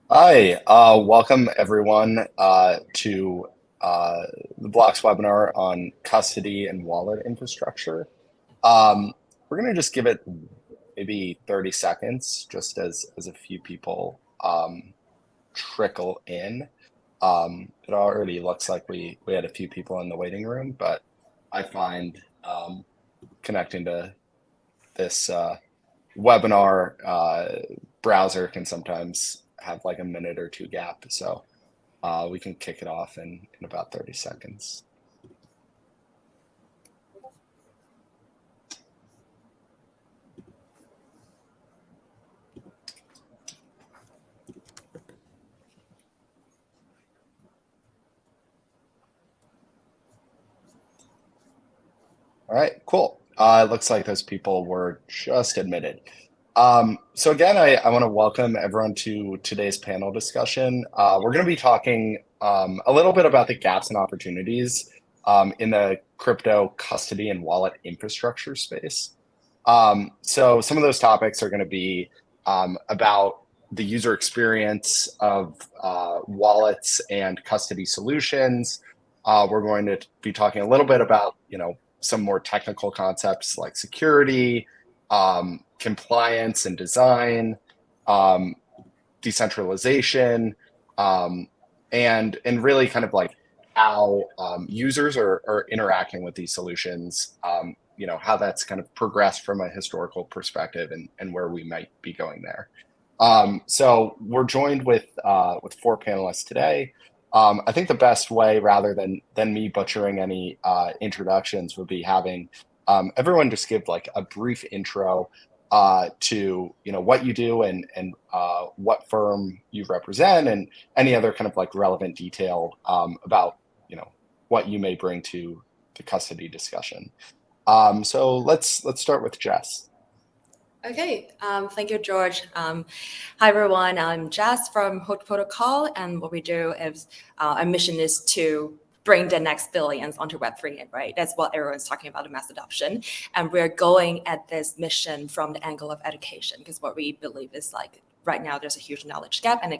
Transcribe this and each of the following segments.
Hi, welcome everyone to the Blocks webinar on custody and wallet infrastructure. We're going to just give it maybe 30 seconds just as a few people trickle in. It already looks like we had a few people in the waiting room, but I find connecting to this webinar browser can sometimes have like a minute or two gap. So we can kick it off in about 30 seconds. All right, cool. It looks like those people were just admitted. So again, I want to welcome everyone to today's panel discussion. We're going to be talking a little bit about the gaps and opportunities in the crypto custody and wallet infrastructure space. So some of those topics are going to be about the user experience of wallets and custody solutions. We're going to be talking a little bit about, some more technical concepts like security, compliance and design, decentralization, and really kind of like how users are interacting with these solutions, how that's kind of progressed from a historical perspective and where we might be going there. So we're joined with four panelists today. I think the best way, rather than me butchering any introductions, would be having everyone just give like a brief intro to what you do and what firm you represent, and any other kind of like relevant detail about what you may bring to the custody discussion. So let's start with Jess. Okay, thank you, George. Hi, everyone. I'm Jess from Hood Protocol, and what we do is our mission is to bring the next billions onto Web3, right? That's what everyone's talking about, the mass adoption. And we're going at this mission from the angle of education, because what we believe is like right now there's a huge knowledge gap and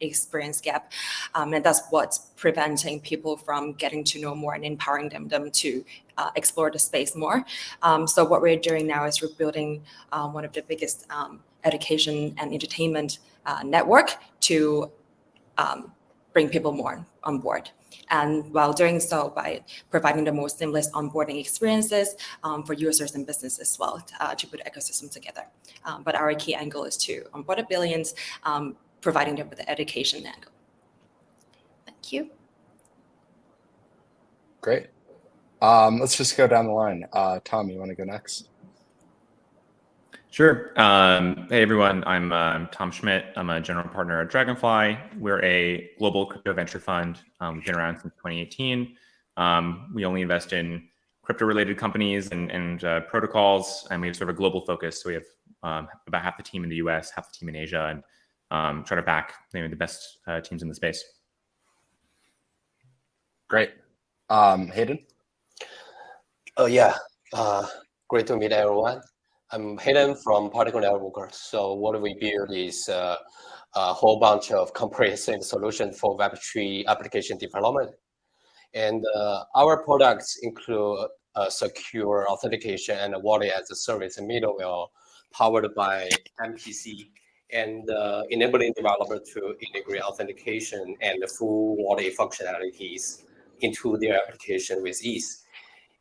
experience gap, and that's what's preventing people from getting to know more and empowering them to explore the space more. So what we're doing now is we're building one of the biggest education and entertainment network to bring people more on board. And while doing so, by providing the most seamless onboarding experiences for users and business as well, to put the ecosystem together. But our key angle is to onboard the billions, providing them with the education angle. Thank you. Great. Let's just go down the line. Tom, you want to go next? Sure. Hey, everyone. I'm Tom Schmidt. I'm a general partner at Dragonfly. We're a global crypto venture fund. We've been around since 2018. We only invest in crypto-related companies and protocols, and we have sort of a global focus. So we have about half the team in the US, half the team in Asia, and try to back maybe the best teams in the space. Great. Hayden? Oh, yeah. Great to meet everyone. I'm Hayden from Particle Network. So what we build is a whole bunch of comprehensive solutions for Web3 application development. And our products include secure authentication and wallet as a service middleware powered by MPC, and enabling developers to integrate authentication and full wallet functionalities into their application with ease.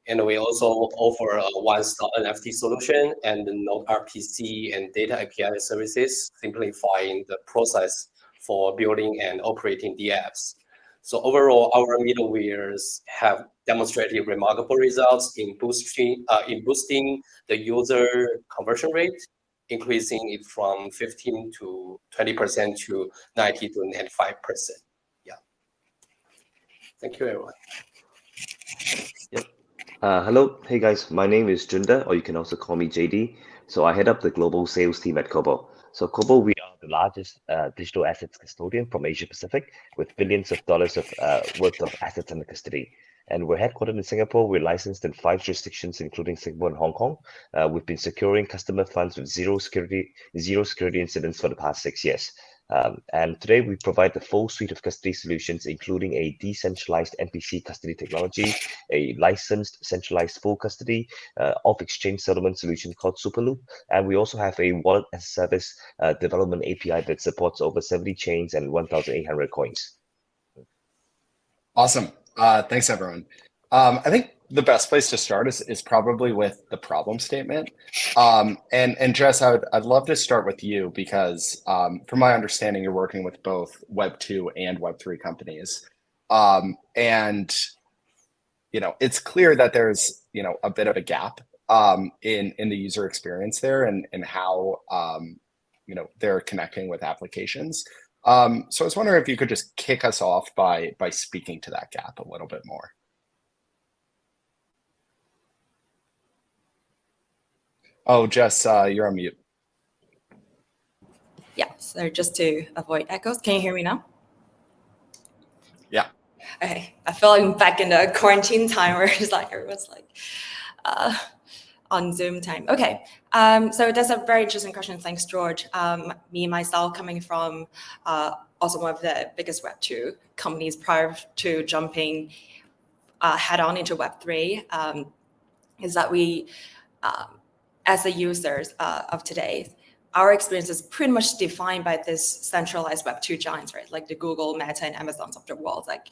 And we also offer a one-stop NFT solution and node RPC and data API services, simplifying the process for building and operating the apps. So overall, our middlewares have demonstrated remarkable results in boosting the user conversion rate, increasing it from 15 to 20% to 90 to 95%. Yeah. Thank you, everyone. Yep. Hello. Hey, guys. My name is Junda, or you can also call me JD. So I head up the global sales team at Cobo. So Cobo, we are the largest digital assets custodian from Asia Pacific, with billions of dollars of worth of assets under custody. And we're headquartered in Singapore. We're licensed in 5 jurisdictions, including Singapore and Hong Kong. We've been securing customer funds with zero security incidents for the past 6 years. And today we provide the full suite of custody solutions, including a decentralized MPC custody technology, a licensed centralized full custody, off-exchange settlement solution called Superloop, and we also have a wallet as a service development API that supports over 70 chains and 1,800 coins. Awesome. Thanks, everyone. I think the best place to start is probably with the problem statement. And Jess, I'd love to start with you because from my understanding, you're working with both Web2 and Web3 companies. And, it's clear that there's, a bit of a gap in the user experience there and how, they're connecting with applications. So I was wondering if you could just kick us off by speaking to that gap a little bit more. Oh, Jess, you're on mute. Yeah, so just to avoid echoes, can you hear me now? Yeah. Okay, I feel like I'm back in the quarantine time where it's like everyone's like on Zoom time. Okay, so that's a very interesting question. Thanks, George. Myself, coming from also one of the biggest Web2 companies prior to jumping head on into Web3, is that we, as the users of today, our experience is pretty much defined by this centralized Web2 giants, right? Like the Google, Meta, and Amazons of the world. Like,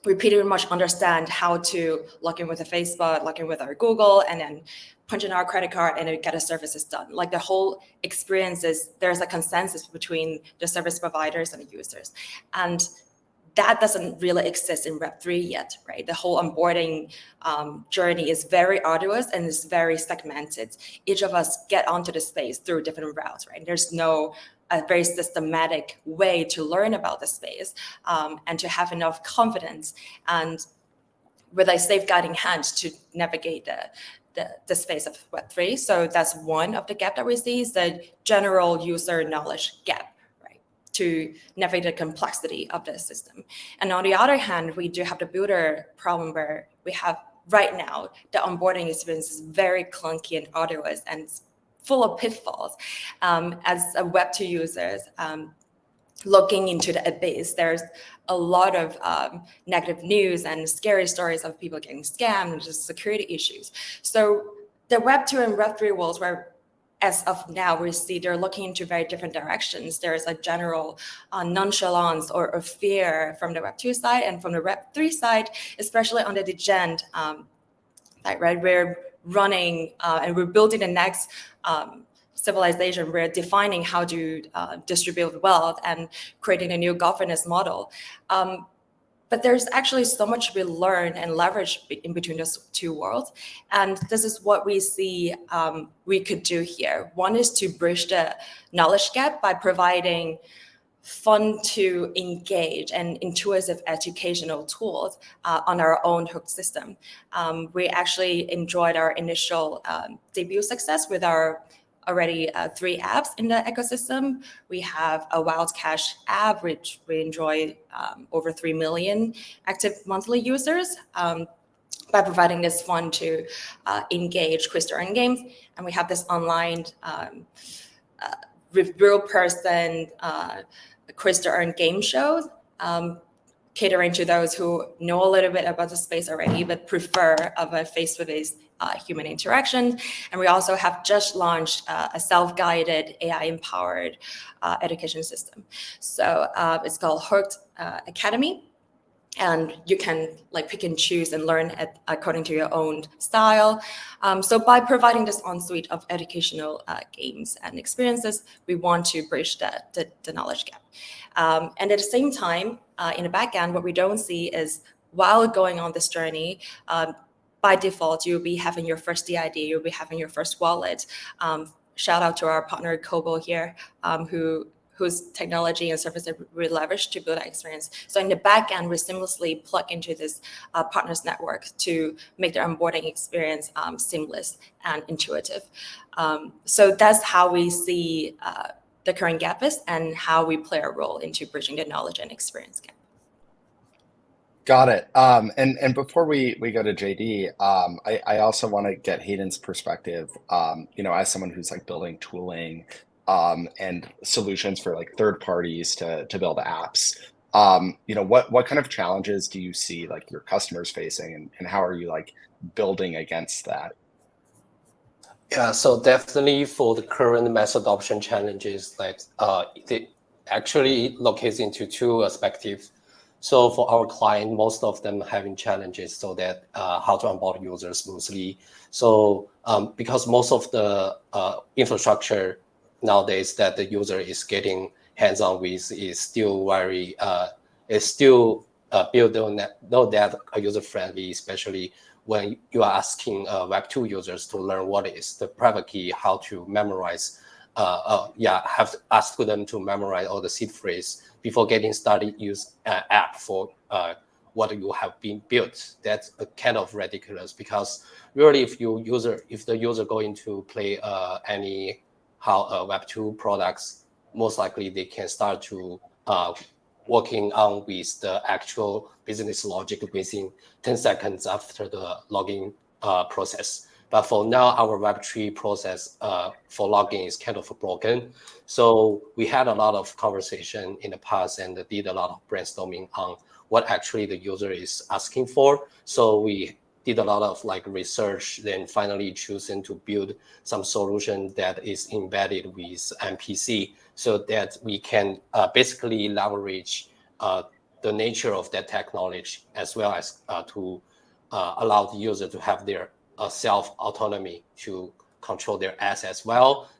we pretty much understand how to log in with a Facebook, log in with our Google, and then punch in our credit card and then get a services done. Like the whole experience is, there's a consensus between the service providers and the users. And that doesn't really exist in Web3 yet, right? The whole onboarding journey is very arduous and is very segmented. Each of us get onto the space through different routes, right? There's no a very systematic way to learn about the space and to have enough confidence and with a safe guiding hand to navigate the space of Web3. So that's one of the gap that we see, is the general user knowledge gap, to navigate the complexity of the system. And on the other hand, we do have the builder problem where we have right now, the onboarding experience is very clunky and arduous and full of pitfalls. As a Web2 users, looking into the abyss, there's a lot of negative news and scary stories of people getting scammed and just security issues. So the Web2 and Web3 worlds where as of now, we see they're looking into very different directions. There's a general nonchalance or fear from the Web2 side, and from the Web3 side, especially on the degen side, right? We're running and we're building the next civilization. We're defining how to distribute wealth and creating a new governance model. But there's actually so much we learn and leverage in between those two worlds. And this is what we see we could do here. One is to bridge the knowledge gap by providing fun to engage and intuitive educational tools on our own hook system. We actually enjoyed our initial debut success with our already 3 apps in the ecosystem. We have a Wild Cash app, which we enjoy over 3 million active monthly users by providing this fun to engage quiz to earn games. And we have this online real person quiz to earn game shows, catering to those who know a little bit about the space already, but prefer of a face-to-face human interaction. And we also have just launched a self-guided AI-empowered education system. So it's called Hooked Academy. And you can pick and choose and learn according to your own style. So by providing this ensuite of educational games and experiences, we want to bridge the knowledge gap. And at the same time, in the back end, what we don't see is while going on this journey, by default, you'll be having your first DID, you'll be having your first wallet. Shout out to our partner Cobo here, whose technology and services we leverage to build that experience. So in the back end, we seamlessly plug into this partners network to make their onboarding experience seamless and intuitive. So that's how we see the current gap is and how we play a role into bridging the knowledge and experience gap. Got it. And before we go to JD, I also want to get Hayden's perspective, as someone who's building tooling and solutions for like third parties to build apps. What kind of challenges do you see like your customers facing, and how are you like building against that? Yeah, so definitely for the current mass adoption challenges, like it actually locates into two perspectives. So for our client, most of them having challenges so that how to onboard users smoothly. So because most of the infrastructure nowadays that the user is getting hands-on with is still very built not that user friendly, especially when you are asking Web2 users to learn what is the private key, how to memorize, have to ask them to memorize all the seed phrase before getting started use app for what you have been built. That's kind of ridiculous, because really if the user going to play any Web2 products, most likely they can start to working on with the actual business logic within 10 seconds after the login process. But for now, our Web3 process for login is kind of broken. So we had a lot of conversation in the past and did a lot of brainstorming on what actually the user is asking for. So we did a lot of like research, then finally choosing to build some solution that is embedded with MPC, so that we can basically leverage the nature of that technology, as well as to allow the user to have their self-autonomy to control their assets well.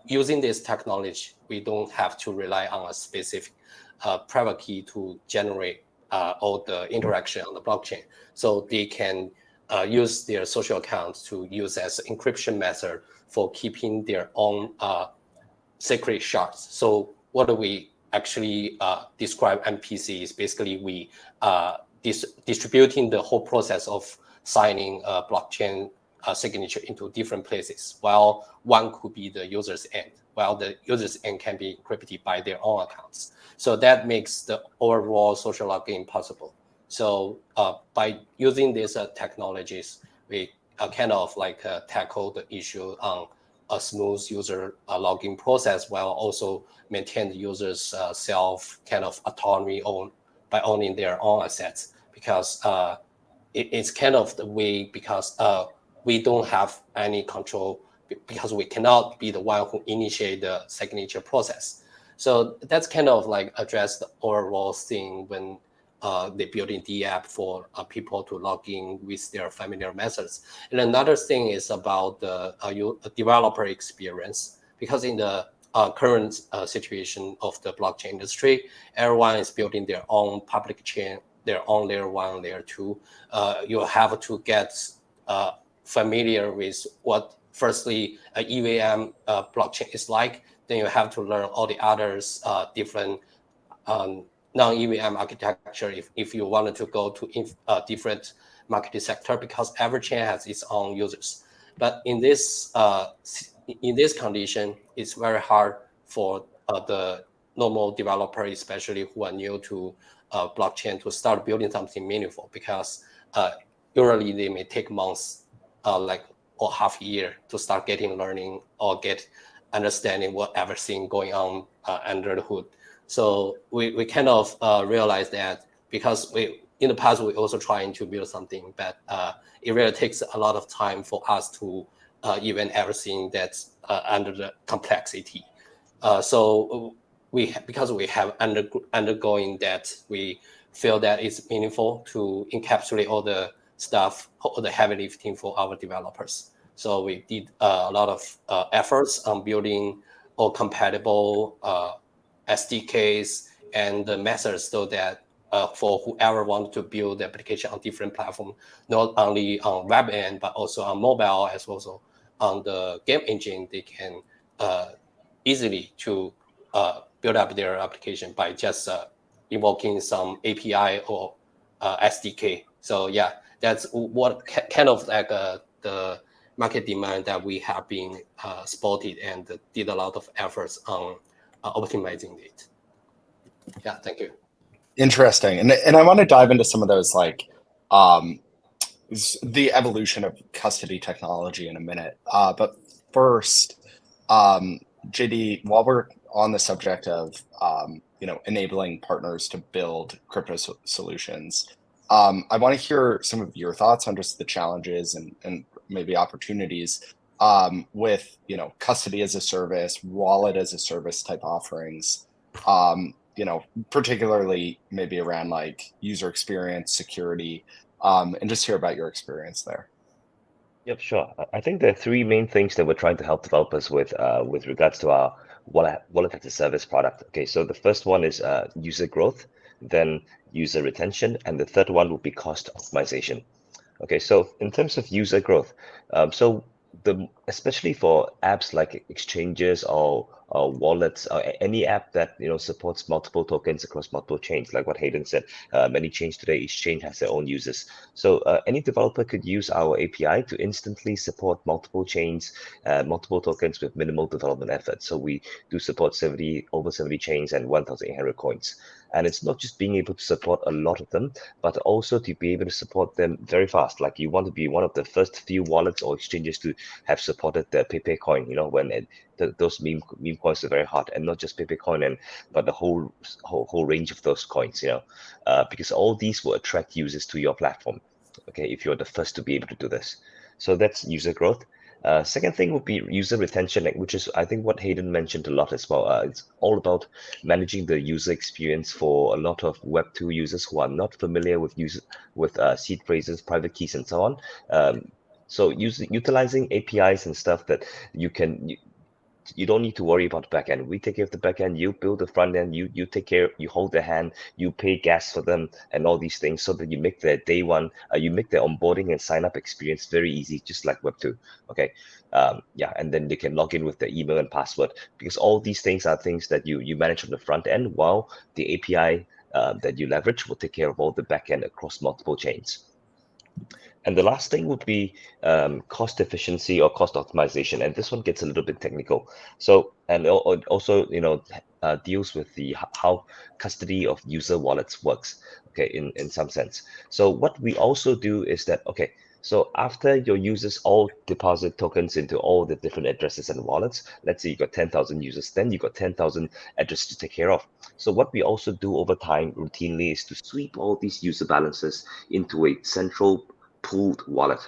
Using this technology, we don't have to rely on a specific private key to generate all the interaction on the blockchain. So they can use their social accounts to use as encryption method for keeping their own secret shards. So what do we actually describe MPC is basically we distributing the whole process of signing a blockchain signature into different places, while one could be the user's end, while the user's end can be encrypted by their own accounts. So that makes the overall social login possible. So by using these technologies, we kind of like tackle the issue on a smooth user login process, while also maintain the user's self kind of autonomy by owning their own assets, because it's kind of the way, because we don't have any control, because we cannot be the one who initiate the signature process. So that's kind of like address the overall thing when they building the app for people to log in with their familiar methods. And another thing is about the developer experience, because in the current situation of the blockchain industry, everyone is building their own public chain, their own layer 1, layer 2. You have to get familiar with what, firstly, a EVM blockchain is like. Then you have to learn all the others different non-EVM architecture if you wanted to go to different market sector, because every chain has its own users. But in this condition, it's very hard for the normal developer, especially who are new to blockchain, to start building something meaningful, because usually they may take months, or half a year to start getting learning or get understanding what everything going on under the hood. So we kind of realize that, because in the past we also trying to build something, but it really takes a lot of time for us to even everything that's under the complexity. So because we have undergoing that, we feel that it's meaningful to encapsulate all the stuff, all the heavy lifting for our developers. So we did a lot of efforts on building all compatible SDKs and the methods, so that for whoever wants to build the application on different platforms, not only on web end, but also on mobile, as also on the game engine, they can easily to build up their application by just invoking some API or SDK. So yeah, that's what kind of like the market demand that we have been spotted and did a lot of efforts on optimizing it. Yeah, thank you. Interesting. And I want to dive into some of those, like the evolution of custody technology in a minute. But first, JD, while we're on the subject of enabling partners to build crypto solutions, I want to hear some of your thoughts on just the challenges and maybe opportunities with custody as a service, wallet as a service type offerings. Particularly maybe around like user experience, security, and just hear about your experience there. Yep, sure. I think there are three main things that we're trying to help developers with regards to our wallet as a service product. Okay, so the first one is user growth, then user retention, and the third one will be cost optimization. Okay, so in terms of user growth, so especially for apps like exchanges or wallets or any app that supports multiple tokens across multiple chains, like what Hayden said, many chains today, each chain has their own users. So any developer could use our API to instantly support multiple chains, multiple tokens with minimal development effort. So we do support over 70 chains and 1,800 coins. And it's not just being able to support a lot of them, but also to be able to support them very fast. Like you want to be one of the first few wallets or exchanges to have supported the Pepe coin, when those meme coins are very hot, and not just Pepe coin, but the whole range of those coins, because all these will attract users to your platform. Okay, if you're the first to be able to do this. So that's user growth. Second thing would be user retention, which is I think what Hayden mentioned a lot as well. It's all about managing the user experience for a lot of Web2 users who are not familiar with seed phrases, private keys, and so on. So utilizing APIs and stuff that you don't need to worry about the backend. We take care of the backend. You build the front end. You take care. You hold their hand. You pay gas for them and all these things, so that you make their day one. You make their onboarding and sign up experience very easy, just like Web2. Okay, yeah, and then they can log in with their email and password, because all these things are things that you manage on the front end, while the API that you leverage will take care of all the backend across multiple chains. And the last thing would be cost efficiency or cost optimization, and this one gets a little bit technical. So, and also, deals with the how custody of user wallets works. Okay, in some sense. So what we also do is that, okay, so after your users all deposit tokens into all the different addresses and wallets, let's say you got 10,000 users, then you got 10,000 addresses to take care of. So what we also do over time routinely is to sweep all these user balances into a central pooled wallet.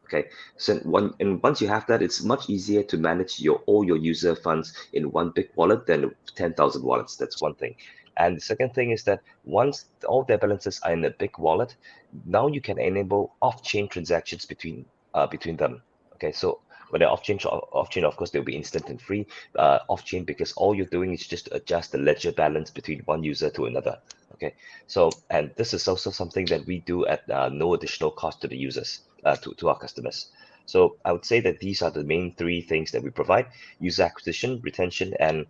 Okay, so once you have that, it's much easier to manage all your user funds in one big wallet than 10,000 wallets. That's one thing. And the second thing is that once all their balances are in a big wallet, now you can enable off-chain transactions between them. Okay, so when they're off-chain, of course, they'll be instant and free. Off-chain, because all you're doing is just adjust the ledger balance between one user to another. Okay, so, and this is also something that we do at no additional cost to the users, to our customers. So I would say that these are the main three things that we provide: user acquisition, retention, and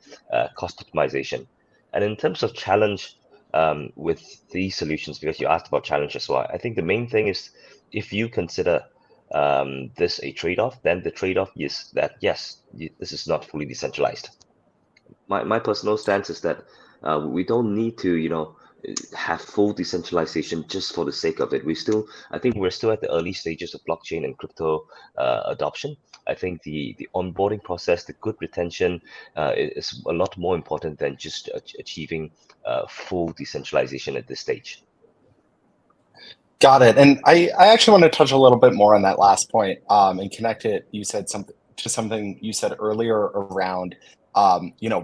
cost optimization. And in terms of challenge with these solutions, because you asked about challenge as well, I think the main thing is, if you consider this a trade-off, then the trade-off is that, yes, this is not fully decentralized. My personal stance is that we don't need to, have full decentralization just for the sake of it. I think we're still at the early stages of blockchain and crypto adoption. I think the onboarding process, the good retention, is a lot more important than just achieving full decentralization at this stage. Got it. And I actually want to touch a little bit more on that last point and connect it. You said something you said earlier around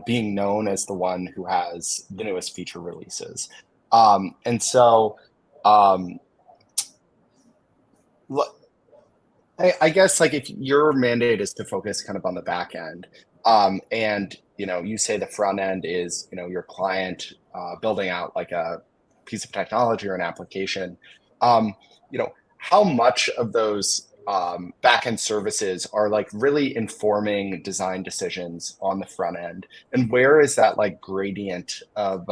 being known as the one who has the newest feature releases. And so I guess like if your mandate is to focus kind of on the back end, and you say the front end is your client building out like a piece of technology or an application, how much of those backend services are like really informing design decisions on the front end, and where is that like gradient of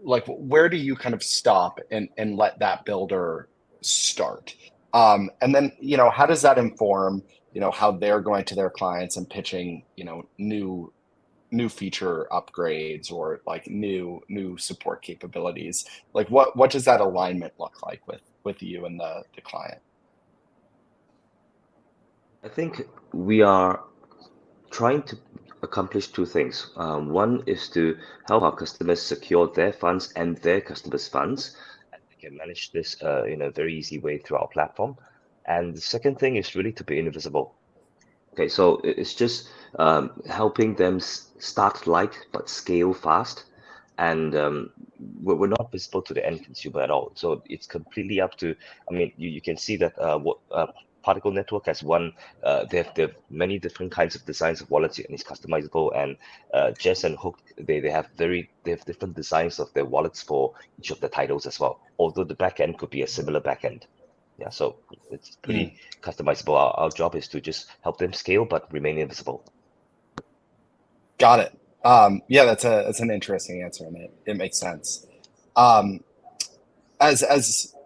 like where do you kind of stop and let that builder start, and then how does that inform how they're going to their clients and pitching new feature upgrades or like new support capabilities? Like what does that alignment look like with you and the client? I think we are trying to accomplish two things. One is to help our customers secure their funds and their customers' funds, and they can manage this in a very easy way through our platform. And the second thing is really to be invisible. Okay, so it's just helping them start light but scale fast, and we're not visible to the end consumer at all. So it's completely up to. I mean, you can see that what Particle Network has one. They have many different kinds of designs of wallets, and it's customizable. And Jess and Hook, they have different designs of their wallets for each of the titles as well. Although the backend could be a similar backend. Yeah, so it's pretty customizable. Our job is to just help them scale but remain invisible. Got it. Yeah, that's an interesting answer, and it makes sense. As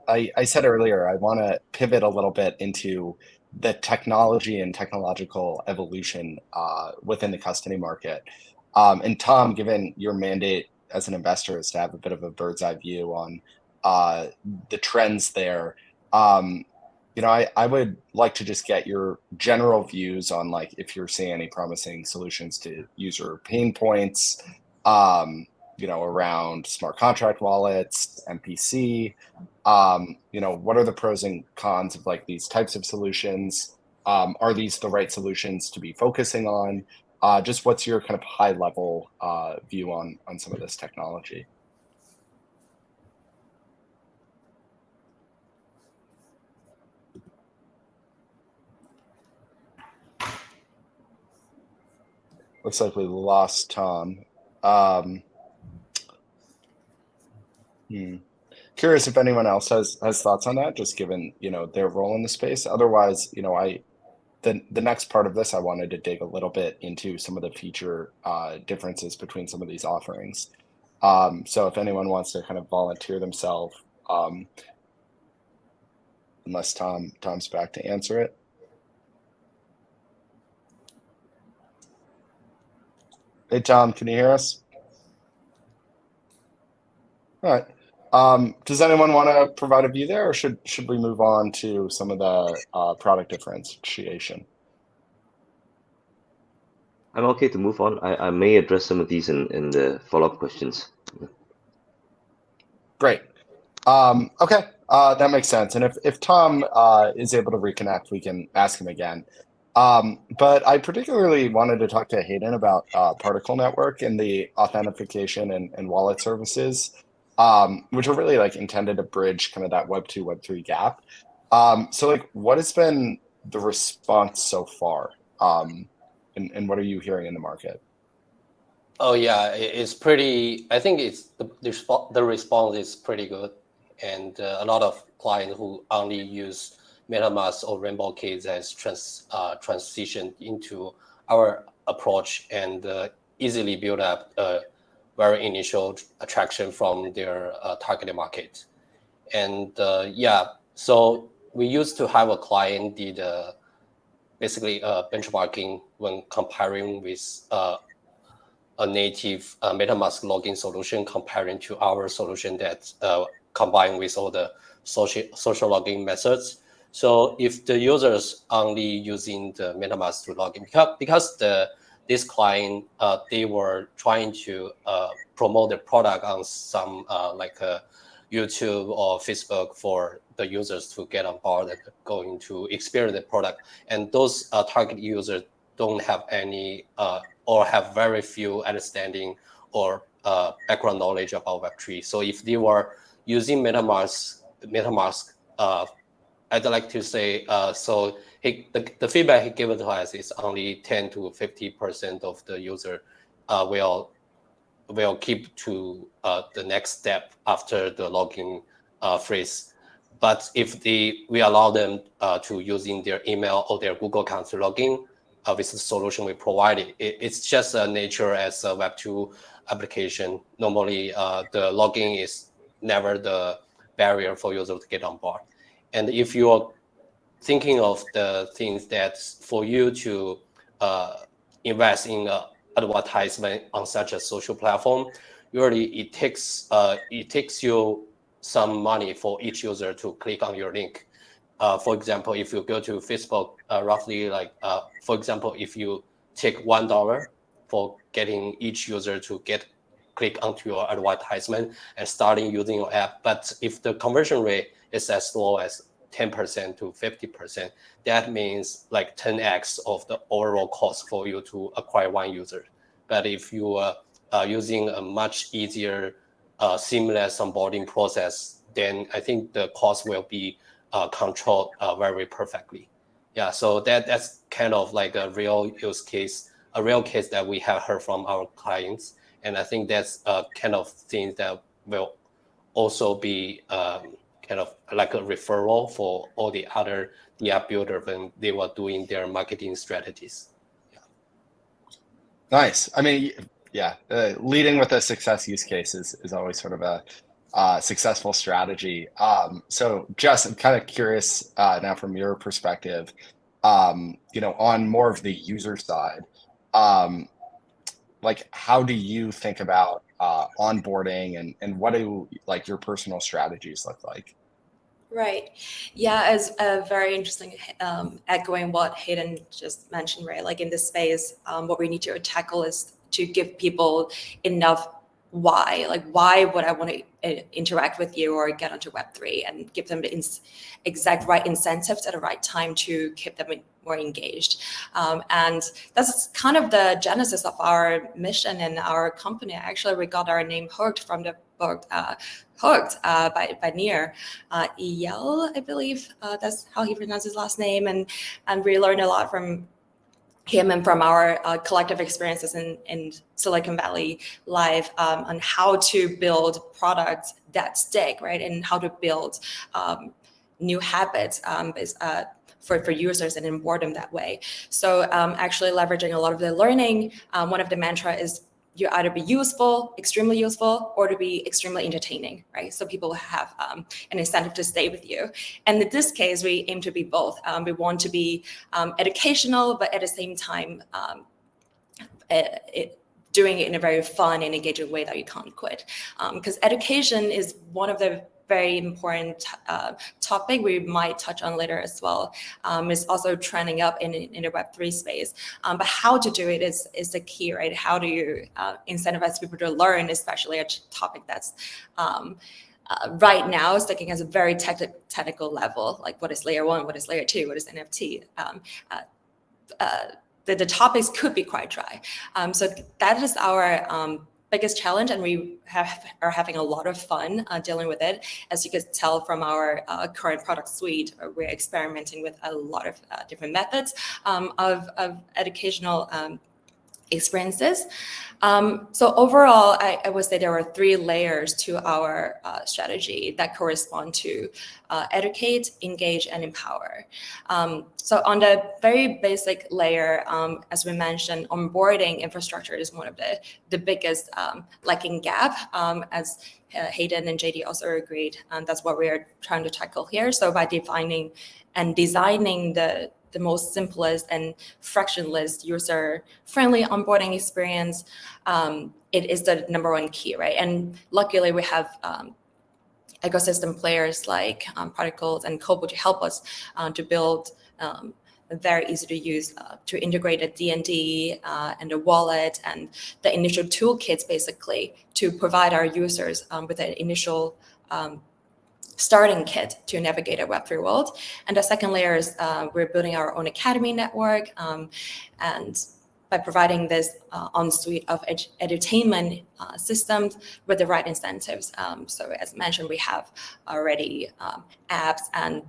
I said earlier, I want to pivot a little bit into the technology and technological evolution within the custody market. And Tom, given your mandate as an investor is to have a bit of a bird's eye view on the trends there, I would like to just get your general views on like if you're seeing any promising solutions to user pain points, around smart contract wallets, MPC. What are the pros and cons of like these types of solutions? Are these the right solutions to be focusing on? Just what's your kind of high level view on some of this technology? Looks like we lost Tom. Curious if anyone else has thoughts on that, just given their role in the space. Otherwise, the next part of this, I wanted to dig a little bit into some of the feature differences between some of these offerings. So if anyone wants to kind of volunteer themselves, unless Tom's back to answer it. Hey, Tom, can you hear us? All right. Does anyone want to provide a view there, or should we move on to some of the product differentiation? I'm okay to move on. I may address some of these in the follow-up questions. Great. Okay, that makes sense. And if Tom is able to reconnect, we can ask him again. But I particularly wanted to talk to Hayden about Particle Network and the authentication and wallet services, which are really like intended to bridge kind of that Web2, Web3 gap. So like, what has been the response so far? And what are you hearing in the market? Oh yeah, it's pretty. I think it's the response is pretty good, and a lot of clients who only use MetaMask or Rainbow Keys has transitioned into our approach and easily build up a very initial attraction from their targeted market. And so we used to have a client did basically benchmarking when comparing with a native MetaMask login solution comparing to our solution that combined with all the social login methods. So if the users only using the MetaMask to log in, because this client, they were trying to promote the product on some like YouTube or Facebook for the users to get on board and going to experience the product. And those target users don't have any or have very few understanding or background knowledge about Web3. So if they were using MetaMask, I'd like to say, so the feedback he given to us is only 10 to 50% of the user will keep to the next step after the login phrase. But if we allow them to using their email or their Google account to log in with the solution we provided, it's just a nature as a Web2 application. Normally, the login is never the barrier for users to get on board. And if you're thinking of the things that for you to invest in advertisement on such a social platform, usually it takes you some money for each user to click on your link. for example, if you go to Facebook, roughly like, for example, if you take $1 for getting each user to click onto your advertisement and starting using your app, but if the conversion rate is as low as 10% to 50%, that means like 10x of the overall cost for you to acquire one user. But if you are using a much easier, seamless onboarding process, then I think the cost will be controlled very perfectly. Yeah, so that's kind of like a real use case, a real case that we have heard from our clients. And I think that's kind of things that will also be kind of like a referral for all the other app builders when they were doing their marketing strategies. Yeah. Nice. I mean, yeah, leading with a success use case is always sort of a successful strategy. So Jess, I'm kind of curious now from your perspective, on more of the user side, like how do you think about onboarding and what do like your personal strategies look like? Right. Yeah, it's very interesting, echoing what Hayden just mentioned, right? Like in this space, what we need to tackle is to give people enough why. Like, why would I want to interact with you or get onto Web3, and give them the exact right incentives at the right time to keep them more engaged. And that's kind of the genesis of our mission and our company. Actually, we got our name Hooked from the book Hooked by Near El, I believe that's how he pronounced his last name. And we learned a lot from him and from our collective experiences in Silicon Valley life on how to build products that stick, right? And how to build new habits for users and onboard them that way. So actually leveraging a lot of the learning, one of the mantra is you either be useful, extremely useful, or to be extremely entertaining, right? So people have an incentive to stay with you. And in this case, we aim to be both. We want to be educational, but at the same time, doing it in a very fun and engaging way that you can't quit. Because education is one of the very important topic we might touch on later as well. Is also trending up in the Web3 space. But how to do it is the key, right? How do you incentivize people to learn, especially a topic that's right now sticking as a very technical level, like what is layer 1, what is layer 2, what is NFT? The topics could be quite dry. So that is our biggest challenge, and we are having a lot of fun dealing with it. As you could tell from our current product suite, we're experimenting with a lot of different methods of educational experiences. So overall, I would say there are 3 layers to our strategy that correspond to educate, engage, and empower. So on the very basic layer, as we mentioned, onboarding infrastructure is one of the biggest lacking gap, as Hayden and JD also agreed. That's what we're trying to tackle here. So by defining and designing the most simplest and frictionless user-friendly onboarding experience, it is the number 1 key, right? And luckily we have ecosystem players like Particles and Cobo to help us to build very easy to use, to integrate a D&D and a wallet and the initial toolkits, basically, to provide our users with an initial starting kit to navigate a Web3 world. And the second layer is we're building our own academy network, and by providing this on-suite of edutainment systems with the right incentives. So as mentioned, we have already apps and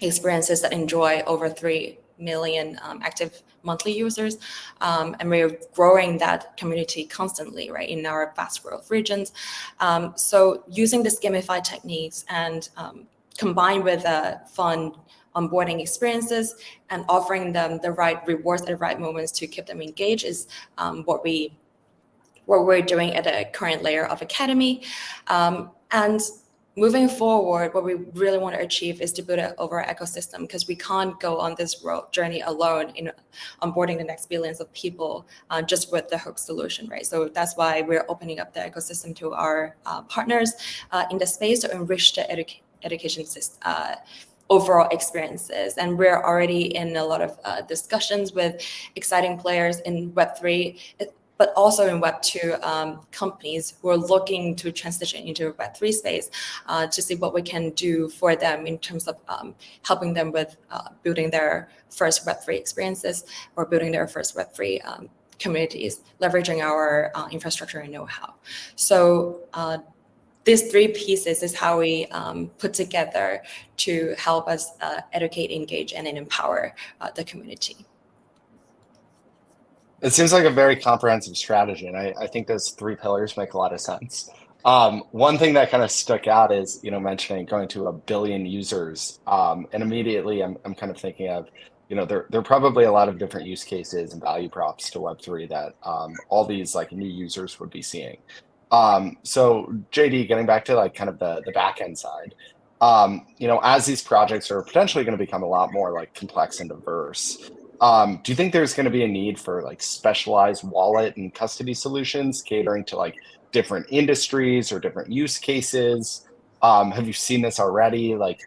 experiences that enjoy over 3 million active monthly users, and we're growing that community constantly, right, in our fast growth regions. So using these gamified techniques and combined with fun onboarding experiences and offering them the right rewards at the right moments to keep them engaged is what we're doing at the current layer of Academy. And moving forward, what we really want to achieve is to build an overall ecosystem, because we can't go on this journey alone in onboarding the next billions of people just with the Hook solution, right? So that's why we're opening up the ecosystem to our partners in the space to enrich the education overall experiences. And we're already in a lot of discussions with exciting players in Web3, but also in Web2 companies who are looking to transition into Web3 space to see what we can do for them in terms of helping them with building their first Web3 experiences or building their first Web3 communities, leveraging our infrastructure and know-how. So these three pieces is how we put together to help us educate, engage, and empower the community. It seems like a very comprehensive strategy, and I think those three pillars make a lot of sense. One thing that kind of stuck out is, mentioning going to 1 billion users, and immediately I'm kind of thinking of, there are probably a lot of different use cases and value props to Web3 that all these like new users would be seeing. So JD, getting back to like kind of the back end side, as these projects are potentially going to become a lot more like complex and diverse. Do you think there's going to be a need for like specialized wallet and custody solutions catering to like different industries or different use cases? Have you seen this already? Like,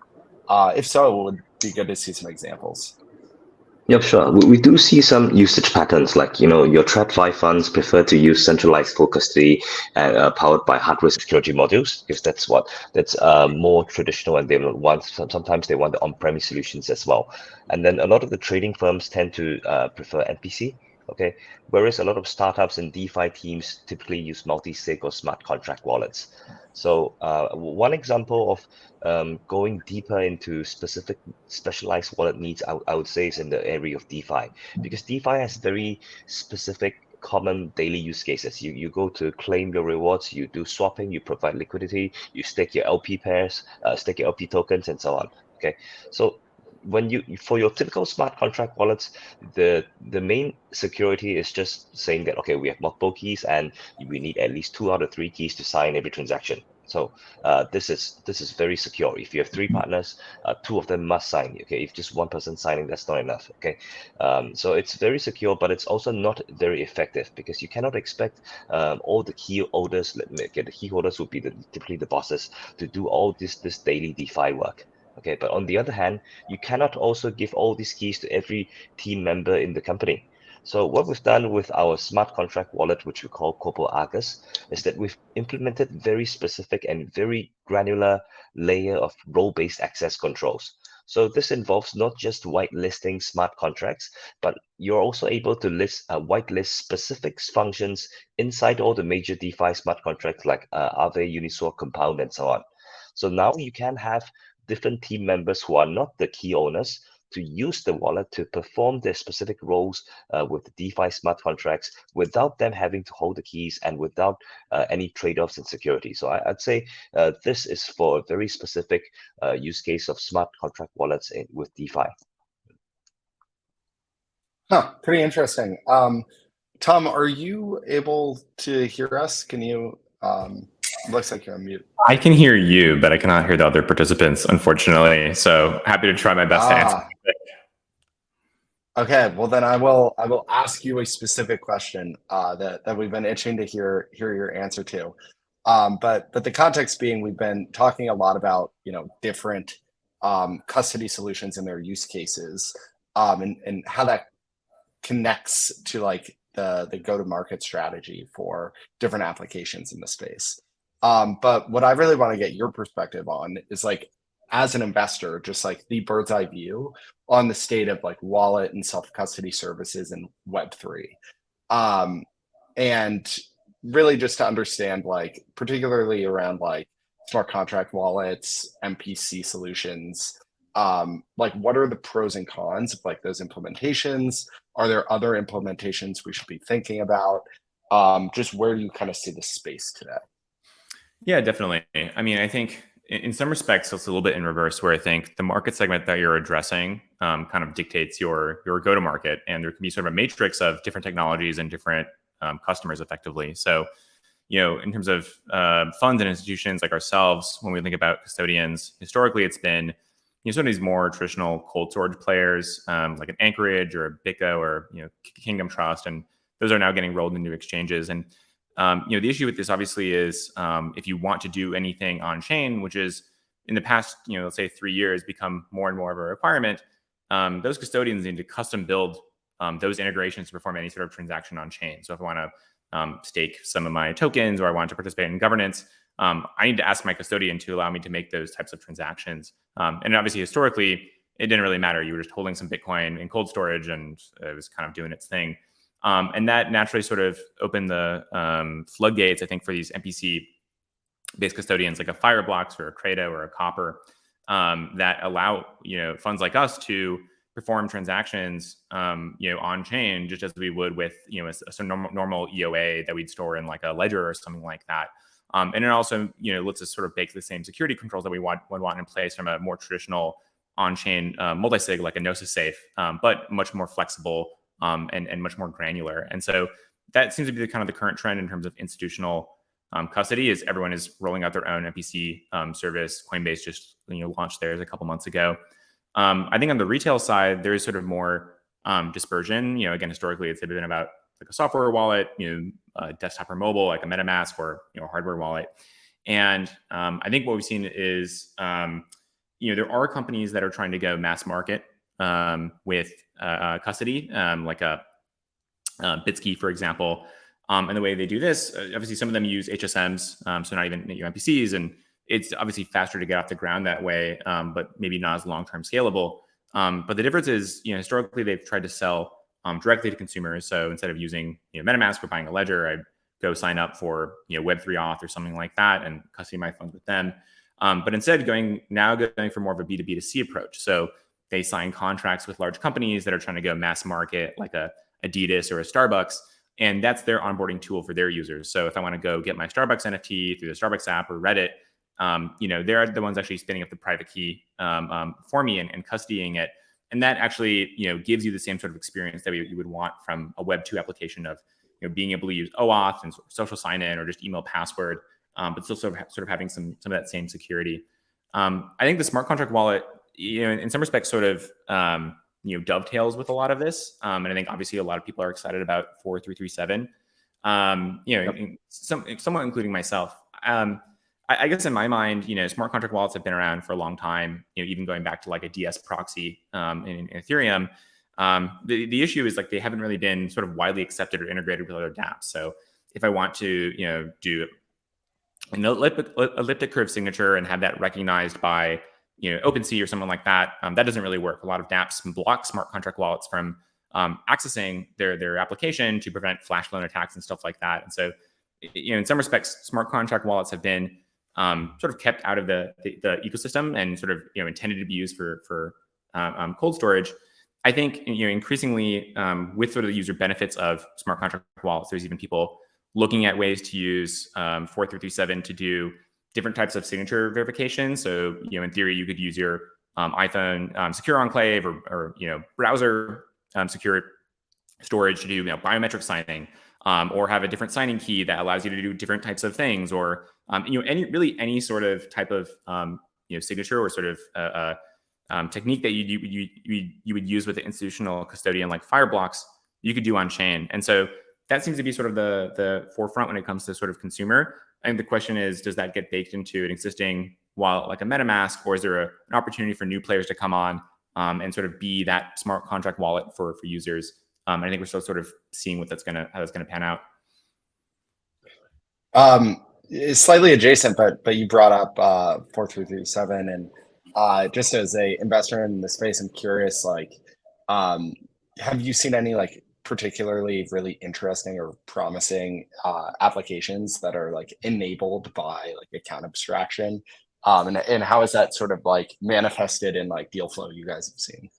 if so, it would be good to see some examples. Yep, sure. We do see some usage patterns, like, your TradFi funds prefer to use centralized full custody powered by hardware security modules, because that's more traditional, and sometimes they want the on-premise solutions as well. And then a lot of the trading firms tend to prefer NPC. Okay, whereas a lot of startups and DeFi teams typically use multi-sig or smart contract wallets. So one example of going deeper into specialized wallet needs, I would say, is in the area of DeFi, because DeFi has very specific common daily use cases. You go to claim your rewards, you do swapping, you provide liquidity, you stake your LP pairs, stake your LP tokens, and so on. Okay, so for your typical smart contract wallets, the main security is just saying that, okay, we have multiple keys and we need at least 2 out of 3 keys to sign every transaction. So this is very secure. If you have 3 partners, 2 of them must sign. Okay, if just one person signing, that's not enough. Okay, so it's very secure, but it's also not very effective, because you cannot expect all the key holders. The key holders would be typically the bosses to do all this daily DeFi work. Okay, but on the other hand, you cannot also give all these keys to every team member in the company. So what we've done with our smart contract wallet, which we call Cobo Argus, is that we've implemented very specific and very granular layer of role-based access controls. So this involves not just whitelisting smart contracts, but you're also able to whitelist specific functions inside all the major DeFi smart contracts like Aave, Uniswap, Compound, and so on. So now you can have different team members who are not the key owners to use the wallet to perform their specific roles with the DeFi smart contracts without them having to hold the keys and without any trade-offs in security. So I'd say this is for a very specific use case of smart contract wallets with DeFi. Pretty interesting. Tom, are you able to hear us? Can you? Looks like you're on mute. I can hear you, but I cannot hear the other participants, unfortunately. So happy to try my best to answer. Okay, well then I will ask you a specific question that we've been itching to hear your answer to. But the context being, we've been talking a lot about different custody solutions and their use cases, and how that connects to like the go-to-market strategy for different applications in the space. But what I really want to get your perspective on is, like, as an investor, just like the bird's eye view on the state of like wallet and self-custody services in Web3. And really just to understand, like, particularly around like smart contract wallets, MPC solutions, like what are the pros and cons of like those implementations? Are there other implementations we should be thinking about? Just where do you kind of see the space today? Yeah, definitely. I mean, I think in some respects, it's a little bit in reverse, where I think the market segment that you're addressing kind of dictates your go-to-market, and there can be sort of a matrix of different technologies and different customers effectively. So, in terms of funds and institutions like ourselves, when we think about custodians, historically it's been some of these more traditional cold storage players, like an Anchorage or a BitGo or Kingdom Trust, and those are now getting rolled into exchanges. And the issue with this obviously is if you want to do anything on chain, which is in the past, let's say 3 years, become more and more of a requirement, those custodians need to custom build those integrations to perform any sort of transaction on chain. So if I want to stake some of my tokens, or I want to participate in governance, I need to ask my custodian to allow me to make those types of transactions. And obviously, historically, it didn't really matter. You were just holding some Bitcoin in cold storage, and it was kind of doing its thing. And that naturally sort of opened the floodgates, I think, for these MPC-based custodians like a Fireblocks or a Credo or a Copper that allow funds like us to perform transactions on chain, just as we would with a normal EOA that we'd store in like a ledger or something like that. And it also lets us sort of bake the same security controls that we would want in place from a more traditional on-chain multi-sig like a Gnosis safe, but much more flexible and much more granular. And so that seems to be the kind of the current trend in terms of institutional custody, is everyone is rolling out their own MPC service. Coinbase just launched theirs a couple months ago. I think on the retail side, there is sort of more dispersion. Again, historically, it's been about like a software wallet, desktop or mobile, like a MetaMask or hardware wallet. And I think what we've seen is there are companies that are trying to go mass market with custody, like a Bitski, for example. And the way they do this, obviously, some of them use HSMs, so not even MPCs, and it's obviously faster to get off the ground that way, but maybe not as long-term scalable. But the difference is, historically, they've tried to sell directly to consumers. So instead of using MetaMask or buying a ledger, I'd go sign up for Web3 auth or something like that and custody my funds with them. But instead, going for more of a B2B2C approach. So they sign contracts with large companies that are trying to go mass market, like a Adidas or a Starbucks, and that's their onboarding tool for their users. So if I want to go get my Starbucks NFT through the Starbucks app or Reddit, they're the ones actually spinning up the private key for me and custodying it. And that actually, gives you the same sort of experience that you would want from a Web2 application of, being able to use OAuth and social sign-in or just email password, but still sort of having some of that same security. I think the smart contract wallet, in some respects, sort of dovetails with a lot of this. And I think obviously a lot of people are excited about 4337. Somewhat including myself. I guess in my mind, smart contract wallets have been around for a long time. Even going back to like a DS proxy in Ethereum. The issue is like they haven't really been sort of widely accepted or integrated with other dApps. So if I want to do an elliptic curve signature and have that recognized by OpenSea or something like that, that doesn't really work. A lot of dApps block smart contract wallets from accessing their application to prevent flash loan attacks and stuff like that. And so, in some respects, smart contract wallets have been sort of kept out of the ecosystem and sort of intended to be used for cold storage. I think increasingly with sort of the user benefits of smart contract wallets, there's even people looking at ways to use 4337 to do different types of signature verification. So in theory, you could use your iPhone secure enclave or browser secure storage to do biometric signing, or have a different signing key that allows you to do different types of things, or any sort of type of signature or sort of technique that you would use with an institutional custodian like Fireblocks, you could do on chain. And so that seems to be sort of the forefront when it comes to sort of consumer. I think the question is, does that get baked into an existing wallet like a MetaMask, or is there an opportunity for new players to come on and sort of be that smart contract wallet for users? I think we're still sort of seeing how that's gonna pan out. It's slightly adjacent, but you brought up 4337, and just as a investor in the space, I'm curious, like, have you seen any like particularly really interesting or promising applications that are like enabled by like account abstraction, and how is that sort of like manifested in like deal flow you guys have seen?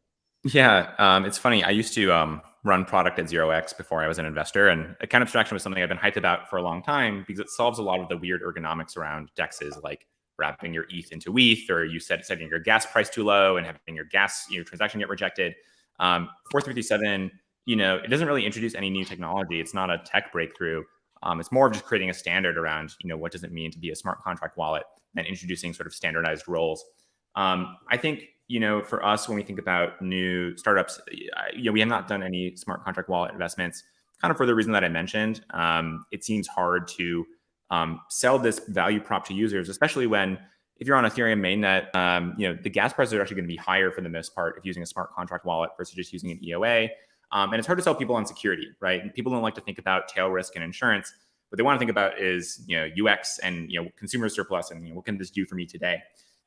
Yeah, it's funny. I used to run product at 0x before I was an investor, and account abstraction was something I've been hyped about for a long time because it solves a lot of the weird ergonomics around DEXs, like wrapping your ETH into WETH, or you setting your gas price too low and having your gas transaction get rejected. 4337, it doesn't really introduce any new technology. It's not a tech breakthrough. It's more of just creating a standard around what does it mean to be a smart contract wallet and introducing sort of standardized roles. I think for us, when we think about new startups, we have not done any smart contract wallet investments, kind of for the reason that I mentioned. It seems hard to sell this value prop to users, especially when if you're on Ethereum mainnet, the gas prices are actually going to be higher for the most part if using a smart contract wallet versus just using an EOA. And it's hard to sell people on security, right? And people don't like to think about tail risk and insurance. What they want to think about is, UX and, consumer surplus and, what can this do for me today?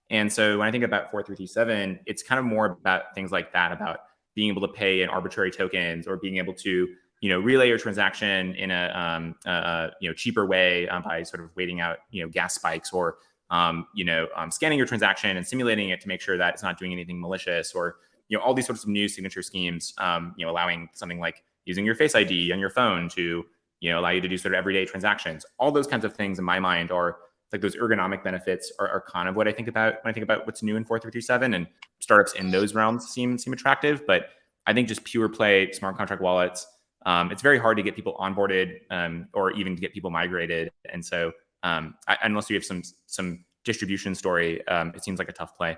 And so when I think about 4337, it's kind of more about things like that, about being able to pay in arbitrary tokens or being able to, relay your transaction in a cheaper way by sort of waiting out, gas spikes or, scanning your transaction and simulating it to make sure that it's not doing anything malicious, or, all these sorts of new signature schemes, allowing something like using your Face ID on your phone to, allow you to do sort of everyday transactions. All those kinds of things in my mind are like those ergonomic benefits are kind of what I think about when I think about what's new in 4337, and startups in those realms seem attractive. But I think just pure play smart contract wallets, it's very hard to get people onboarded or even to get people migrated. And so unless you have some distribution story, it seems like a tough play.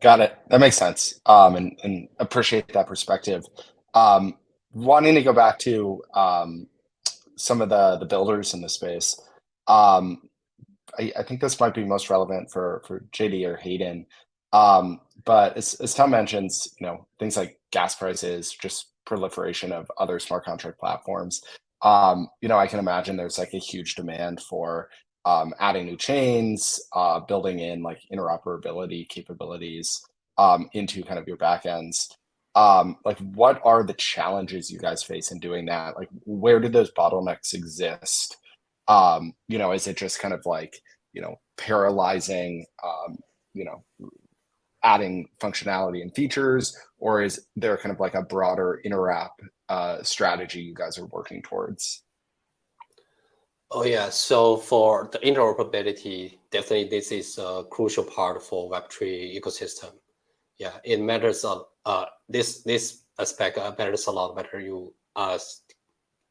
Got it. That makes sense. And appreciate that perspective. Wanting to go back to some of the builders in the space. I think this might be most relevant for JD or Hayden. But as Tom mentions, things like gas prices, just proliferation of other smart contract platforms. I can imagine there's like a huge demand for adding new chains, building in like interoperability capabilities into kind of your backends. Like, what are the challenges you guys face in doing that? Like, where do those bottlenecks exist? Is it just kind of like, paralyzing, adding functionality and features, or is there kind of like a broader interop strategy you guys are working towards? Oh yeah, so for the interoperability, definitely this is a crucial part for Web3 ecosystem. Yeah, it matters this aspect matters a lot whether you are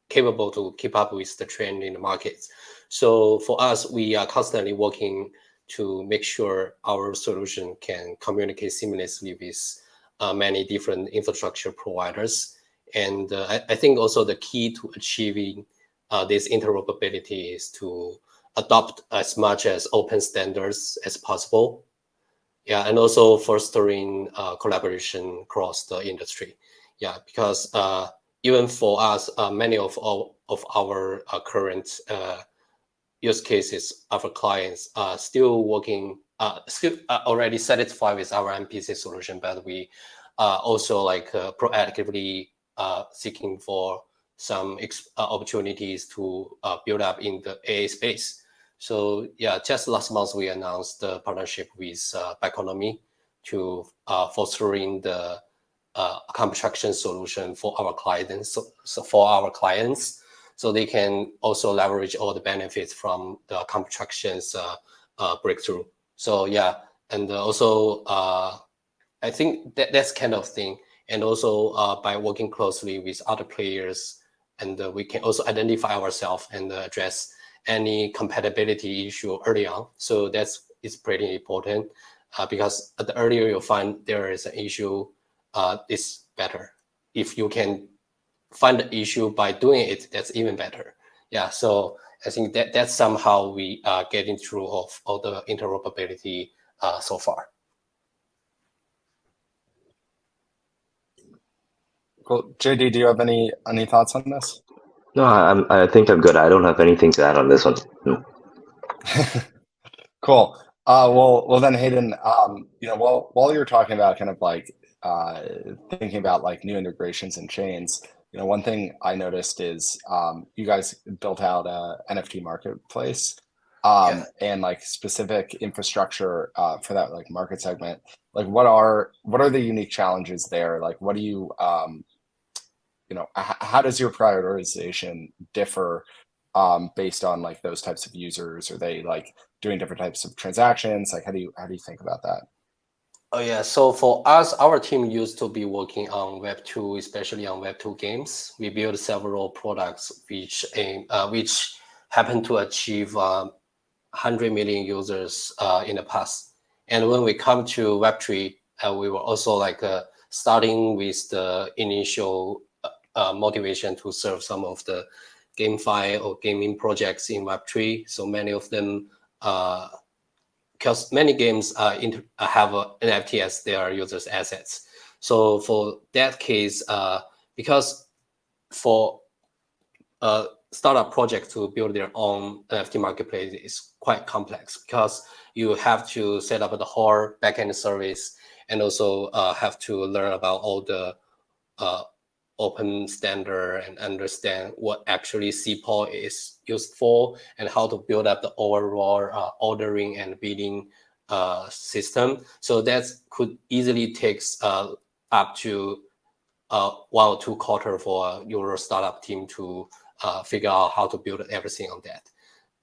capable to keep up with the trend in the markets. So for us, we are constantly working to make sure our solution can communicate seamlessly with many different infrastructure providers. And I think also the key to achieving this interoperability is to adopt as much as open standards as possible. Yeah, and also fostering collaboration across the industry. Yeah, because even for us, many of our current use cases of our clients are still working, already satisfied with our MPC solution, but we are also like proactively seeking for some opportunities to build up in the AA space. So yeah, just last month we announced the partnership with Bioeconomy to fostering the construction solution for our clients. So they can also leverage all the benefits from the construction's breakthrough. So yeah, and also I think that's kind of thing. And also by working closely with other players, and we can also identify ourselves and address any compatibility issue early on. So it's pretty important because the earlier you find there is an issue, it's better. If you can find the issue by doing it, that's even better. Yeah, so I think that's somehow we are getting through of all the interoperability so far. Cool. JD, do you have any thoughts on this? No, I think I'm good. I don't have anything to add on this one. No. Cool. Well then, Hayden, while you're talking about kind of like thinking about like new integrations and chains, one thing I noticed is you guys built out a NFT marketplace and like specific infrastructure for that like market segment. Like, what are the unique challenges there? Like, what do you how does your prioritization differ based on like those types of users? Are they like doing different types of transactions? Like, how do you think about that? Oh yeah, so for us, our team used to be working on Web2, especially on Web2 games. We built several products which happen to achieve 100 million users in the past. And when we come to Web3, we were also like starting with the initial motivation to serve some of the GameFi or gaming projects in Web3. So many of them because many games have NFT as their users' assets. So for that case, because for a startup project to build their own NFT marketplace is quite complex, because you have to set up the whole backend service, and also have to learn about all the open standard and understand what actually CPOL is used for, and how to build up the overall ordering and bidding system. So that could easily takes up to 1 or 2 quarters for your startup team to figure out how to build everything on that.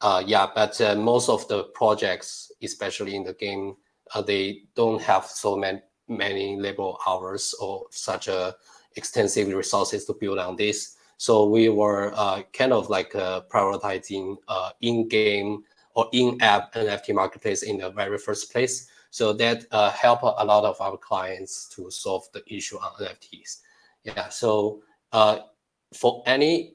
But most of the projects, especially in the game, they don't have so many labor hours or such extensive resources to build on this. So we were kind of like prioritizing in-game or in-app NFT marketplace in the very first place. So that helped a lot of our clients to solve the issue on NFTs. Yeah, so for any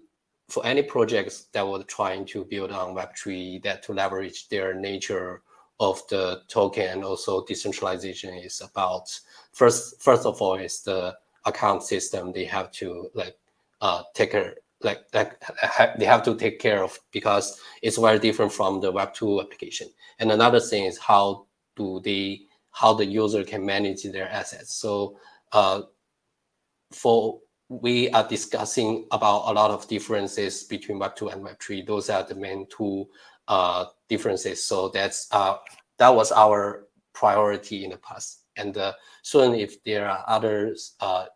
projects that were trying to build on Web3, that to leverage their nature of the token and also decentralization, is about first of all is the account system. They have to take care, they have to take care of, because it's very different from the Web2 application. And another thing is how the user can manage their assets. So we are discussing about a lot of differences between Web2 and Web3. Those are the main 2 differences. So that was our priority in the past. And soon, if there are other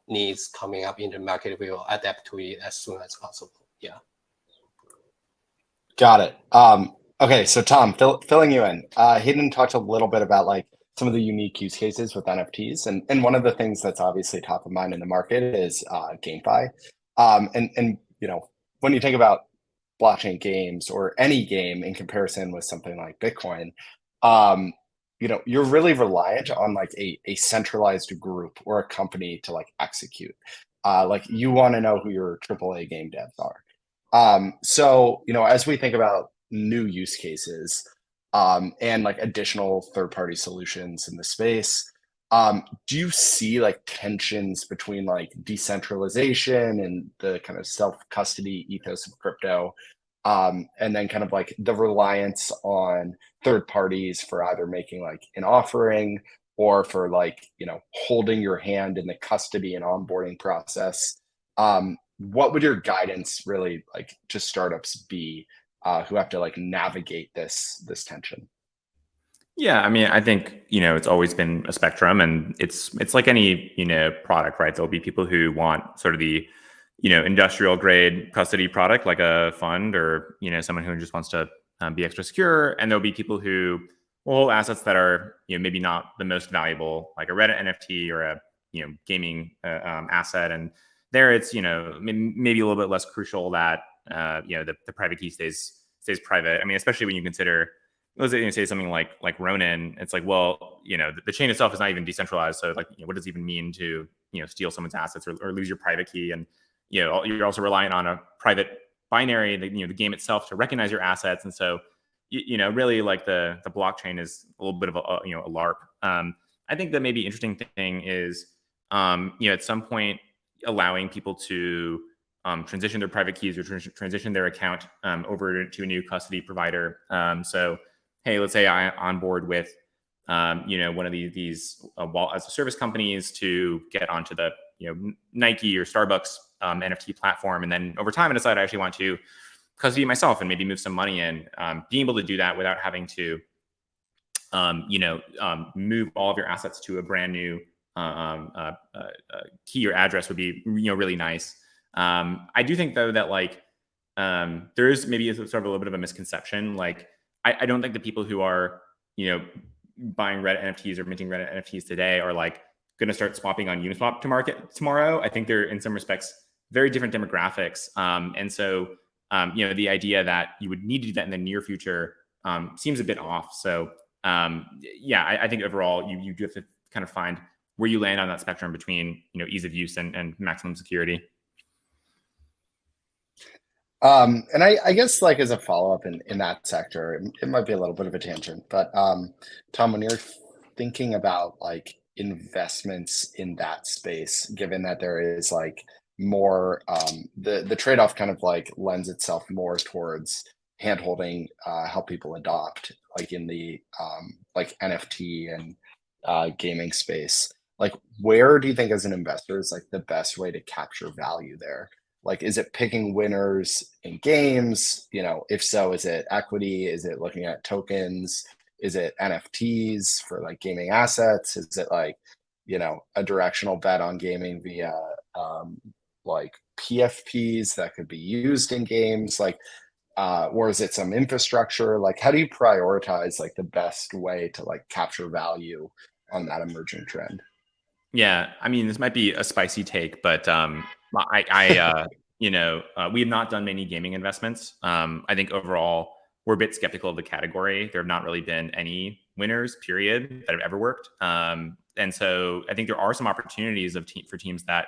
needs coming up in the market, we will adapt to it as soon as possible. Yeah. Got it. Okay, so Tom, filling you in, Hayden talked a little bit about like some of the unique use cases with NFTs, and one of the things that's obviously top of mind in the market is GameFi. And you know, when you think about blockchain games or any game in comparison with something like Bitcoin, you know, you're really reliant on like a centralized group or a company to like execute. Like you want to know who your AAA game devs are. So, you know, as we think about new use cases and like additional third-party solutions in the space, do you see like tensions between like decentralization and the kind of self-custody ethos of crypto, and then kind of like the reliance on third parties for either making like an offering or for like, you know, holding your hand in the custody and onboarding process? What would your guidance really like to startups be who have to like navigate this tension? Yeah, I mean, I think, you know, it's always been a spectrum, and it's like any, you know, product, right? There'll be people who want sort of the, you know, industrial grade custody product, like a fund, or, you know, someone who just wants to be extra secure. And there'll be people who will hold assets that are, you know, maybe not the most valuable, like a Reddit NFT or a, you know, gaming asset. And there it's, you know, maybe a little bit less crucial that, you know, the private key stays private. I mean, especially when you consider, let's say something like Ronin, it's like, well, you know, the chain itself is not even decentralized. So like, you know, what does it even mean to, you know, steal someone's assets or lose your private key? And, you know, you're also reliant on a private binary, you know, the game itself to recognize your assets. And so, you know, really like the blockchain is a little bit of a, you know, a LARP. I think the maybe interesting thing is, you know, at some point allowing people to transition their private keys or transition their account over to a new custody provider. So, hey, let's say I onboard with, you know, one of these wallet as a service companies to get onto the, you know, Nike or Starbucks NFT platform, and then over time I decide I actually want to custody myself and maybe move some money in. Being able to do that without having to, you know, move all of your assets to a brand new key or address would be, you know, really nice. I do think though that like there is maybe sort of a little bit of a misconception. Like I don't think the people who are, you know, buying Reddit NFTs or minting Reddit NFTs today are like going to start swapping on Uniswap to market tomorrow. I think they're in some respects very different demographics. And so, you know, the idea that you would need to do that in the near future seems a bit off. So yeah, I think overall you do have to kind of find where you land on that spectrum between, you know, ease of use and maximum security. And I guess like as a follow-up in that sector, it might be a little bit of a tangent, but Tom, when you're thinking about like investments in that space, given that there is like more the trade-off kind of like lends itself more towards hand-holding help people adopt like in the like NFT and gaming space. Like where do you think as an investor is like the best way to capture value there? Like, is it picking winners in games? You know, if so, is it equity? Is it looking at tokens? Is it NFTs for like gaming assets? Is it like, you know, a directional bet on gaming via like PFPs that could be used in games? Like, or is it some infrastructure? Like, how do you prioritize like the best way to like capture value on that emerging trend? Yeah, I mean, this might be a spicy take, but we have not done many gaming investments. I think overall we're a bit skeptical of the category. There have not really been any winners, period, that have ever worked. And so I think there are some opportunities for teams that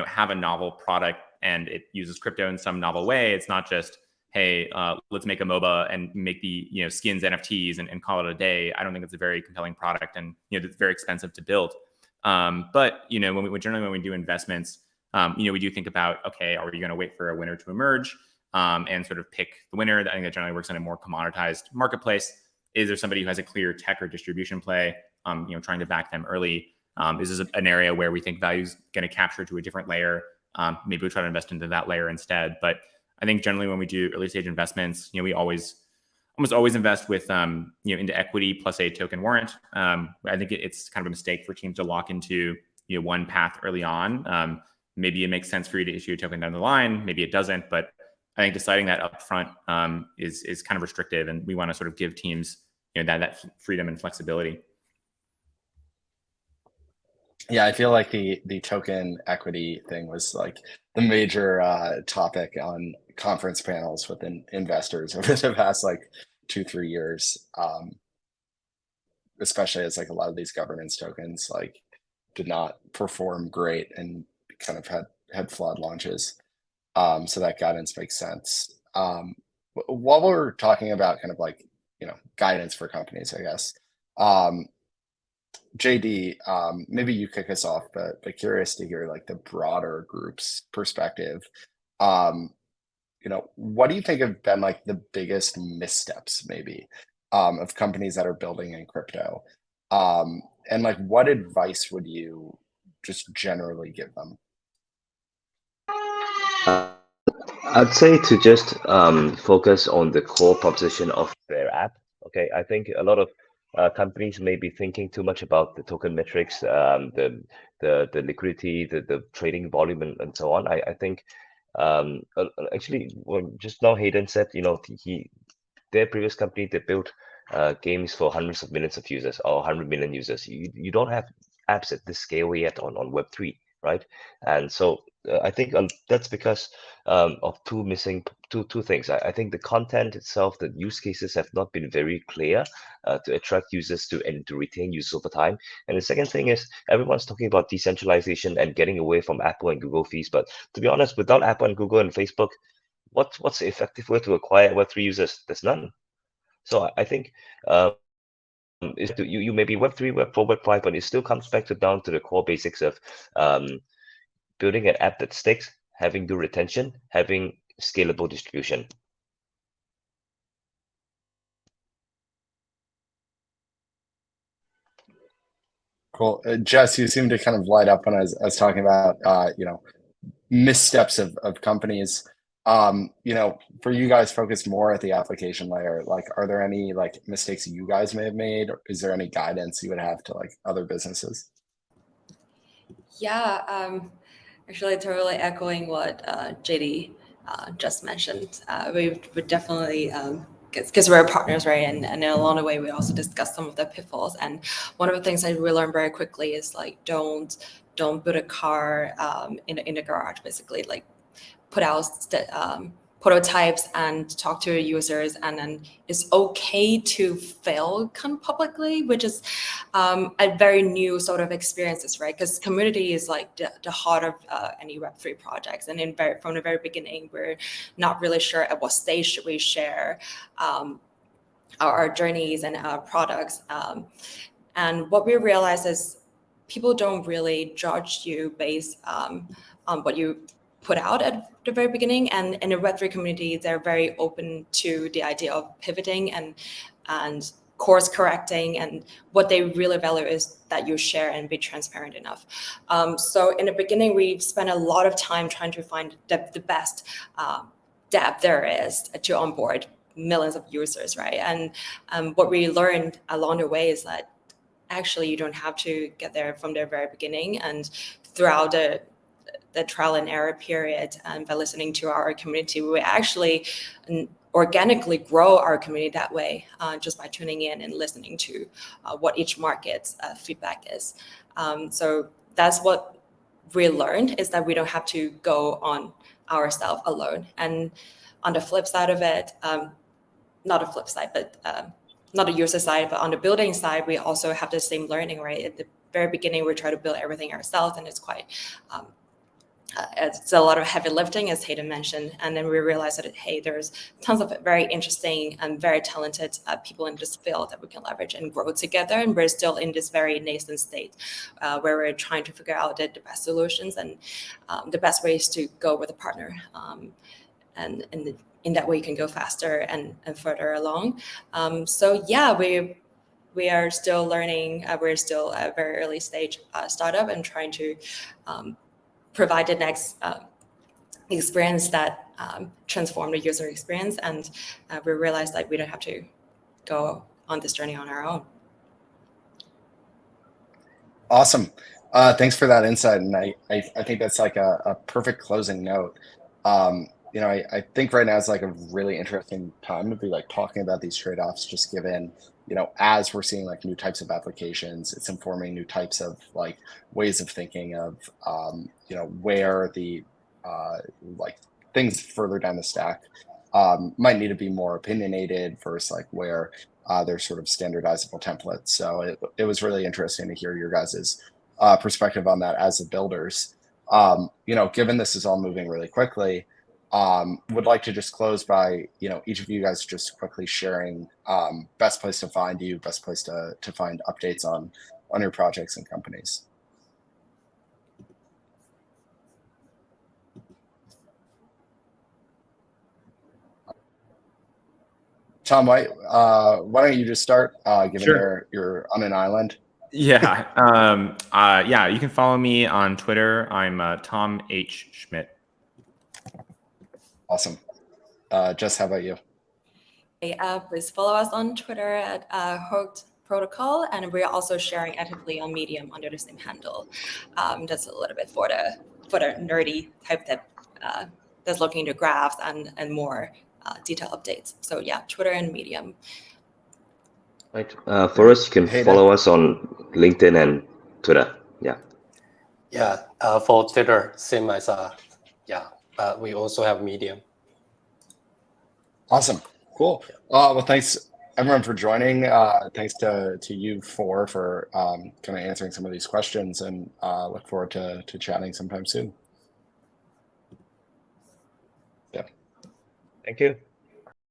have a novel product and it uses crypto in some novel way. It's not just, hey, let's make a MOBA and make the skins NFTs and call it a day. I don't think it's a very compelling product, and it's very expensive to build. But when we do investments, we do think about, okay, are we going to wait for a winner to emerge and sort of pick the winner? I think that generally works in a more commoditized marketplace. Is there somebody who has a clear tech or distribution play? Trying to back them early. Is this an area where we think value is going to capture to a different layer? Maybe we try to invest into that layer instead. But I think generally when we do early stage investments, we almost always invest with into equity plus a token warrant. I think it's kind of a mistake for teams to lock into one path early on. Maybe it makes sense for you to issue a token down the line. Maybe it doesn't. But I think deciding that upfront is kind of restrictive, and we want to sort of give teams that freedom and flexibility. Yeah, I feel like the token equity thing was like the major topic on conference panels with investors over the past like 2-3 years, especially as like a lot of these governance tokens like did not perform great and kind of had flawed launches. So that guidance makes sense. While we're talking about kind of like guidance for companies, I guess. JD, maybe you kick us off, but curious to hear like the broader group's perspective. What do you think have been like the biggest missteps maybe of companies that are building in crypto? And like what advice would you just generally give them? I'd say to just focus on the core proposition of their app. Okay, I think a lot of companies may be thinking too much about the token metrics, the liquidity, the trading volume, and so on. I think actually, just now Hayden said, their previous company, they built games for hundreds of millions of users or 100 million users. You don't have apps at this scale yet on Web3, right? And so I think that's because of two things. I think the content itself, the use cases have not been very clear to attract users and to retain users over time. And the second thing is everyone's talking about decentralization and getting away from Apple and Google fees. But to be honest, without Apple and Google and Facebook, what's the effective way to acquire Web3 users? There's none. So I think you may be Web3, Web4, Web5, but it still comes back down to the core basics of building an app that sticks, having good retention, having scalable distribution. Cool. Jess, you seem to kind of light up when I was talking about, missteps of companies. For you guys focused more at the application layer, like, are there any like mistakes you guys may have made, or is there any guidance you would have to like other businesses? Yeah, actually totally echoing what JD just mentioned. We would definitely, because we're partners, right? And along the way, we also discussed some of the pitfalls. And one of the things I really learned very quickly is like, don't build a car in the garage, basically. Like put out prototypes and talk to users, and then it's okay to fail kind of publicly, which is a very new sort of experiences, right? Because community is like the heart of any Web3 projects, and from the very beginning, we're not really sure at what stage should we share our journeys and our products. And what we realize is people don't really judge you based on what you put out at the very beginning. And in the Web3 community, they're very open to the idea of pivoting and course correcting. And what they really value is that you share and be transparent enough. So in the beginning, we spent a lot of time trying to find the best depth there is to onboard millions of users, right? And what we learned along the way is that actually you don't have to get there from the very beginning. And throughout the trial and error period, and by listening to our community, we actually organically grow our community that way, just by tuning in and listening to what each market's feedback is. So that's what we learned, is that we don't have to go on ourselves alone. And on the flip side of it, not a flip side, but not a user side, but on the building side, we also have the same learning, right? At the very beginning, we try to build everything ourselves, and it's quite it's a lot of heavy lifting, as Hayden mentioned. And then we realized that, hey, there's tons of very interesting and very talented people in this field that we can leverage and grow together. And we're still in this very nascent state where we're trying to figure out the best solutions and the best ways to go with a partner. And in that way, you can go faster and further along. So yeah, we are still learning. We're still at a very early stage startup and trying to provide the next experience that transform the user experience. And we realized that we don't have to go on this journey on our own. Awesome. Thanks for that insight. And I think that's like a perfect closing note. You know, I think right now is like a really interesting time to be like talking about these trade-offs, just given, you know, as we're seeing like new types of applications, it's informing new types of like ways of thinking of, you know, where the like things further down the stack might need to be more opinionated versus like where there's sort of standardizable templates. So it was really interesting to hear your guys's perspective on that as the builders. You know, given this is all moving really quickly, would like to just close by, you know, each of you guys just quickly sharing best place to find you, best place to find updates on your projects and companies. Tom, why don't you just start, given Sure. you're on an island? Yeah. Yeah, you can follow me on Twitter. I'm Tom H. Schmidt. Awesome. Jess, how about you? Please follow us on Twitter at Hooked Protocol, and we're also sharing actively on Medium under the same handle. That's a little bit for the nerdy type that that's looking into graphs and more detailed updates. So yeah, Twitter and Medium. Right. For us, you can follow us on LinkedIn and Twitter. Yeah. Yeah. For Twitter, same as we also have Medium. Awesome. Cool. Well, thanks everyone for joining. Thanks to you four for kind of answering some of these questions, and look forward to chatting sometime soon. Yeah. Thank you.